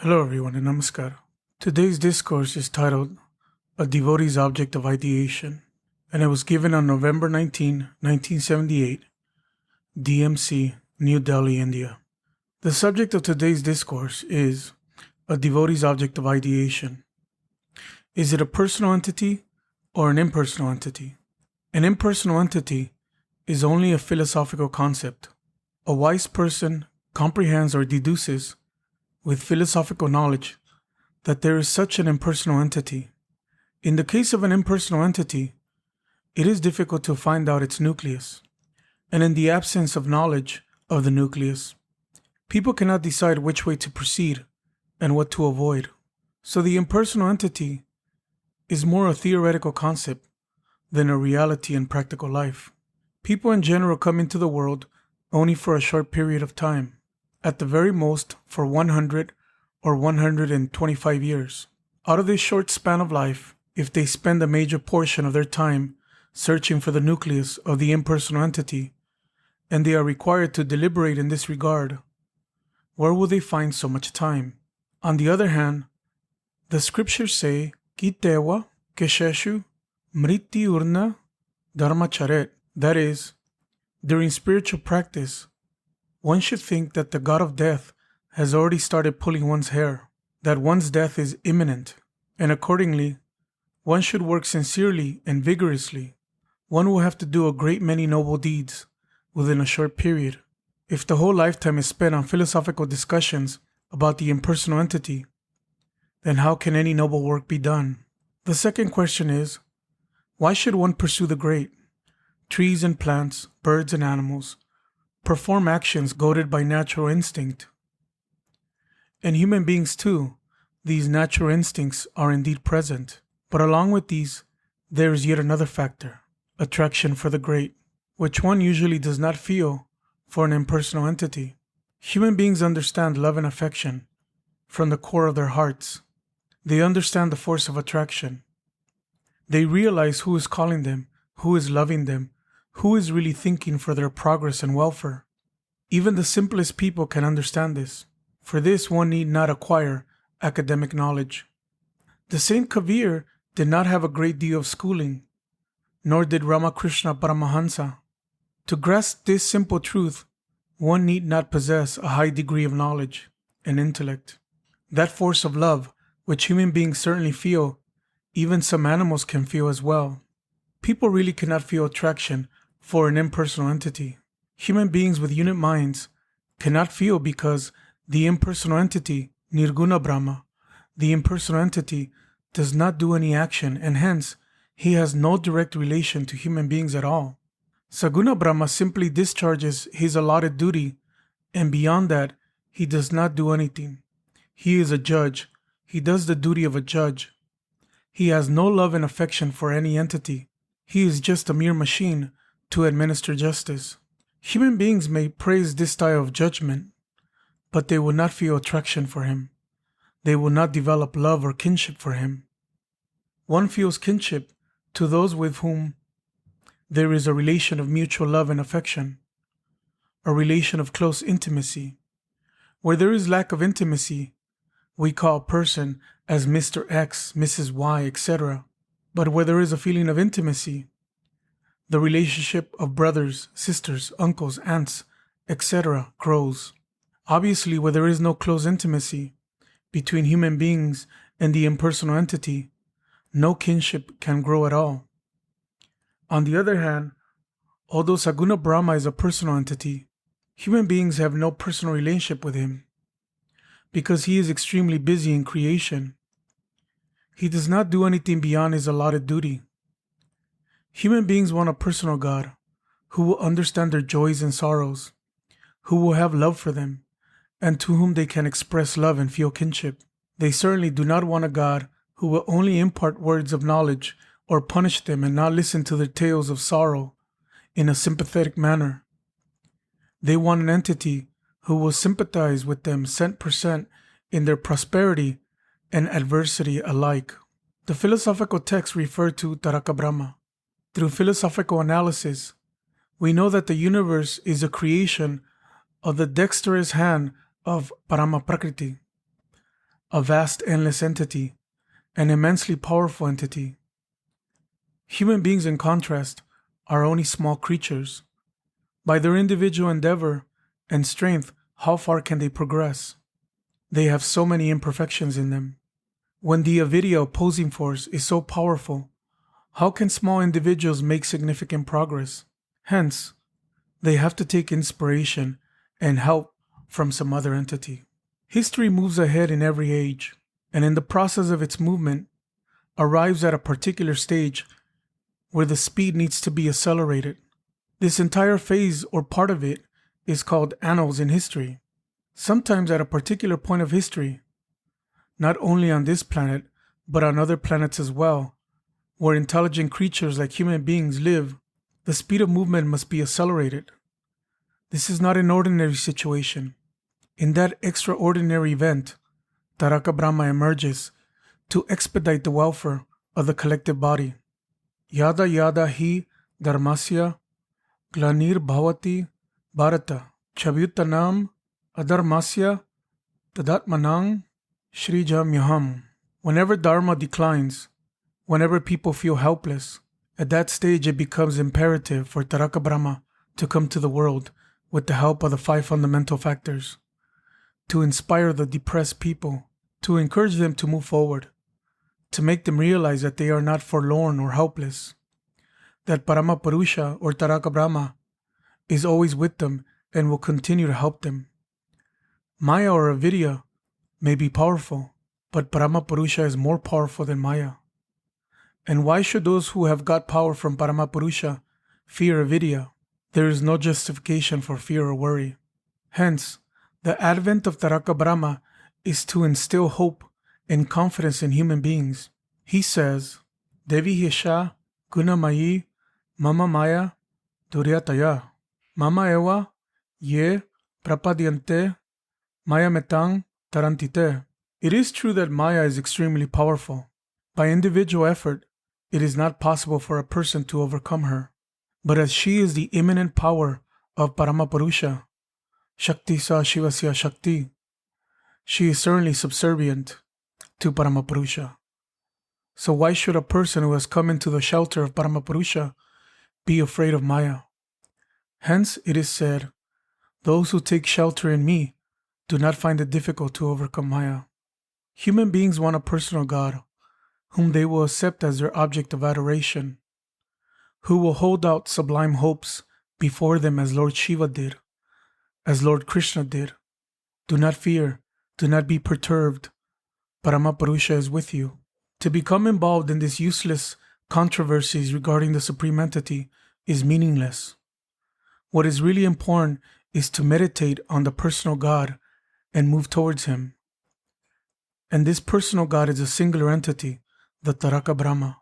Hello everyone and namaskar. Today's discourse is titled A Devotee's Object of Ideation, and it was given on November 19, 1978, DMC, New Delhi, India. The subject of today's discourse is a devotee's object of ideation. Is it a personal entity or an impersonal entity? An impersonal entity is only a philosophical concept. A wise person comprehends or deduces with philosophical knowledge that there is such an impersonal entity. In the case of an impersonal entity, it is difficult to find out its nucleus, and in the absence of knowledge of the nucleus, people cannot decide which way to proceed and what to avoid. So the impersonal entity is more a theoretical concept than a reality in practical life. People in general come into the world only for a short period of time, at the very most for 100 or 125 years. Out of this short span of life, if they spend a major portion of their time searching for the nucleus of the impersonal entity, and they are required to deliberate in this regard, where will they find so much time? On the other hand, the scriptures say, Kitewa kesheshu mriti urna dharmacharet, that is, during spiritual practice, one should think that the god of death has already started pulling one's hair, that one's death is imminent, and accordingly, one should work sincerely and vigorously. One will have to do a great many noble deeds within a short period. If the whole lifetime is spent on philosophical discussions about the impersonal entity, then how can any noble work be done? The second question is, why should one pursue the great? Trees and plants, birds and animals, perform actions goaded by natural instinct. In human beings too, these natural instincts are indeed present. But along with these, there is yet another factor, attraction for the great, which one usually does not feel for an impersonal entity. Human beings understand love and affection from the core of their hearts. They understand the force of attraction. They realize who is calling them, who is loving them, who is really thinking for their progress and welfare. Even the simplest people can understand this. For this, one need not acquire academic knowledge. The Saint Kabir did not have a great deal of schooling, nor did Ramakrishna Paramahansa. To grasp this simple truth, one need not possess a high degree of knowledge and intellect. That force of love, which human beings certainly feel, even some animals can feel as well. People really cannot feel attraction for an impersonal entity. Human beings with unit minds cannot feel because the impersonal entity, Nirguna Brahma, the impersonal entity, does not do any action, and hence he has no direct relation to human beings at all. Saguna Brahma simply discharges his allotted duty, and beyond that, he does not do anything. He is a judge. He does the duty of a judge. He has no love and affection for any entity. He is just a mere machine to administer justice. Human beings may praise this style of judgment, but they will not feel attraction for him. They will not develop love or kinship for him. One feels kinship to those with whom there is a relation of mutual love and affection, a relation of close intimacy. Where there is lack of intimacy, we call a person as Mr. X, Mrs. Y, etc. But where there is a feeling of intimacy, the relationship of brothers, sisters, uncles, aunts, etc. grows. Obviously, where there is no close intimacy between human beings and the impersonal entity, no kinship can grow at all. On the other hand, although Saguna Brahma is a personal entity, human beings have no personal relationship with him because he is extremely busy in creation. He does not do anything beyond his allotted duty. Human beings want a personal God who will understand their joys and sorrows, who will have love for them, and to whom they can express love and feel kinship. They certainly do not want a God who will only impart words of knowledge or punish them and not listen to their tales of sorrow in a sympathetic manner. They want an entity who will sympathize with them cent per cent in their prosperity and adversity alike. The philosophical texts refer to Taraka Brahma. Through philosophical analysis, we know that the universe is a creation of the dexterous hand of Parama Prakriti. a vast, endless entity, an immensely powerful entity. Human beings, in contrast, are only small creatures. By their individual endeavor and strength, how far can they progress? They have so many imperfections in them. When the avidya opposing force is so powerful, how can small individuals make significant progress? Hence, they have to take inspiration and help from some other entity. History moves ahead in every age, and in the process of its movement, arrives at a particular stage where the speed needs to be accelerated. This entire phase or part of it is called annals in history. Sometimes at a particular point of history, not only on this planet, but on other planets as well, where intelligent creatures like human beings live, the speed of movement must be accelerated. This is not an ordinary situation. In that extraordinary event, Taraka Brahma emerges to expedite the welfare of the collective body. Yada yada hi dharmasya glanir bhavati bharata chavyutanam adharmasya tadatmanang shrijamyaham. Whenever dharma declines, whenever people feel helpless, at that stage it becomes imperative for Taraka Brahma to come to the world with the help of the 5 fundamental factors, to inspire the depressed people, to encourage them to move forward, to make them realize that they are not forlorn or helpless, that Parama Purusha or Taraka Brahma is always with them and will continue to help them. Maya or avidya may be powerful, but Parama Purusha is more powerful than Maya. And why should those who have got power from Parama Purusha fear avidya? There is no justification for fear or worry. Hence, the advent of Taraka Brahma is to instill hope and confidence in human beings. He says, Devi Hisha Gunamayi Mama Maya Duryataya Mama Eva Ye Prapadyante Maya Metang Tarantite. It is true that Maya is extremely powerful. By individual effort, it is not possible for a person to overcome her. But as she is the immanent power of Paramapurusha, Shakti Sa Shivasya Shakti, she is certainly subservient to Paramapurusha. So why should a person who has come into the shelter of Paramapurusha be afraid of Maya? Hence it is said, those who take shelter in me do not find it difficult to overcome Maya. Human beings want a personal God, whom they will accept as their object of adoration, who will hold out sublime hopes before them as Lord Shiva did, as Lord Krishna did. Do not fear, do not be perturbed. Paramapurusha is with you. To become involved in these useless controversies regarding the Supreme Entity is meaningless. What is really important is to meditate on the personal God and move towards Him. And this personal God is a singular entity, the Taraka Brahma.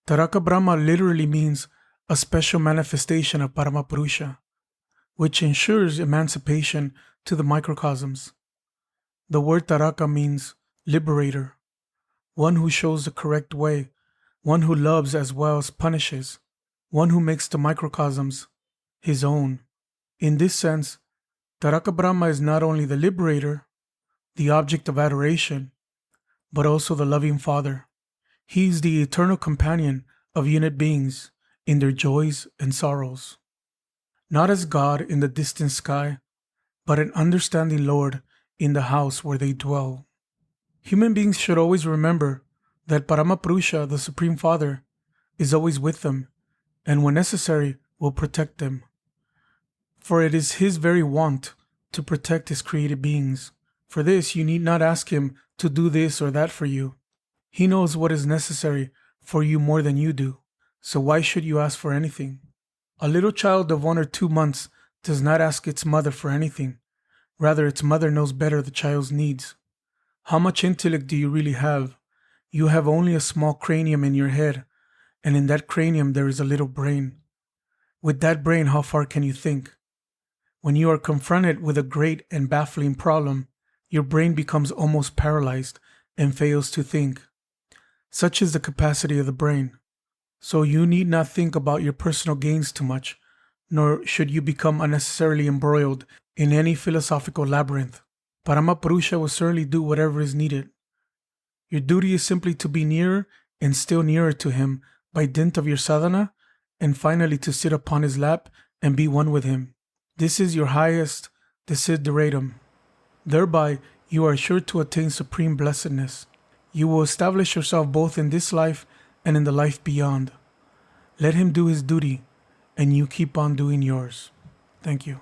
Taraka Brahma literally means a special manifestation of Paramapurusha, which ensures emancipation to the microcosms. The word Taraka means liberator, one who shows the correct way, one who loves as well as punishes, one who makes the microcosms his own. In this sense, Taraka Brahma is not only the liberator, the object of adoration, but also the loving Father. He is the eternal companion of unit beings in their joys and sorrows. Not as God in the distant sky, but an understanding Lord in the house where they dwell. Human beings should always remember that Paramapurusha, the Supreme Father, is always with them, and when necessary, will protect them. For it is His very want to protect His created beings. For this, you need not ask Him to do this or that for you. He knows what is necessary for you more than you do, so why should you ask for anything? A little child of 1 or 2 months does not ask its mother for anything. Rather, its mother knows better the child's needs. How much intellect do you really have? You have only a small cranium in your head, and in that cranium there is a little brain. With that brain, how far can you think? When you are confronted with a great and baffling problem, your brain becomes almost paralyzed and fails to think. Such is the capacity of the brain. So you need not think about your personal gains too much, nor should you become unnecessarily embroiled in any philosophical labyrinth. Paramapurusha will certainly do whatever is needed. Your duty is simply to be nearer and still nearer to him by dint of your sadhana, and finally to sit upon his lap and be one with him. This is your highest desideratum. Thereby, you are sure to attain supreme blessedness. You will establish yourself both in this life and in the life beyond. Let him do his duty, and you keep on doing yours. Thank you.